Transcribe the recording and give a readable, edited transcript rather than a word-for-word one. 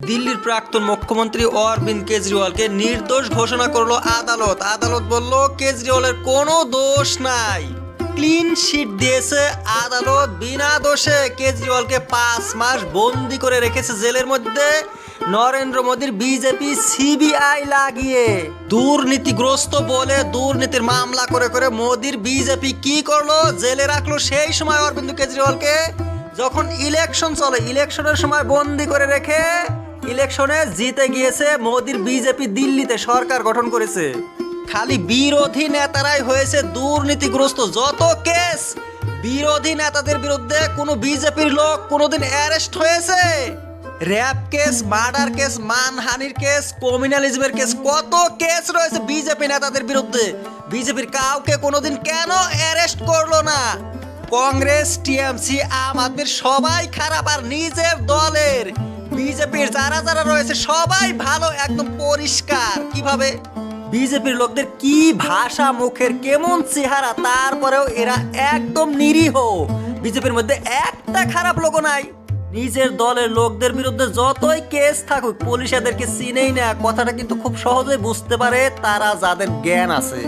দিল্লির প্রাক্তন মুখ্যমন্ত্রী অরবিন্দ কেজরিওয়ালকে নির্দোষ ঘোষণা করলো আদালত। আদালত বলল কেজরিওয়ালের কোনো দোষ নাই, ক্লিন শিট দিয়েছে আদালত। বিনা দোষে কেজরিওয়ালকে 5 মাস বন্দি করে রেখেছে জেলের মধ্যে নরেন্দ্র মোদীর বিজেপি সিবিআই লাগিয়ে। দুর্নীতিগ্রস্ত বলে দুর্নীতির মামলা করে করে মোদীর বিজেপি কি করলো, জেলে রাখলো সেই সময় অরবিন্দ কেজরিওয়ালকে, যখন ইলেকশন চলে ইলেকশনের সময় বন্দি করে রেখে ইলেকশনে জিতে গিয়েছে মোদীর বিজেপি, দিল্লিতে সরকার গঠন করেছে। খালি বিরোধী নেতারাই হয়েছে দুর্নীতিগ্রস্ত। যত কেস বিরোধী নেতাদের বিরুদ্ধে কোনো বিজেপির লোক কোনোদিন অ্যারেস্ট হয়েছে? র্যাপ কেস, মার্ডার কেস, মানহানির কেস, কমিউনালিজমের কেস, কত কেস রয়েছে বিজেপি নেতাদের বিরুদ্ধে। বিজেপির কাউকে কোনোদিন কেন অ্যারেস্ট করলো না? কংগ্রেস, টিএমসি, আম আদমির সবাই খারাপ, আর নিজের দলের বিজেপির যারা যারা রয়েছে সবাই ভালো, একদম পরিষ্কার। কিভাবে বিজেপির লোকদের কি ভাষা, মুখের কেমন চেহারা, তারপরেও এরা একদম নিরীহ। বিজেপির মধ্যে একটা খারাপ লোক নাই। নিজের দলের লোকদের বিরুদ্ধে যতই কেস থাকুক পুলিশ এদেরকে চিনেই না। কথাটা কিন্তু খুব সহজেই বুঝতে পারে তারা, যাদের জ্ঞান আছে।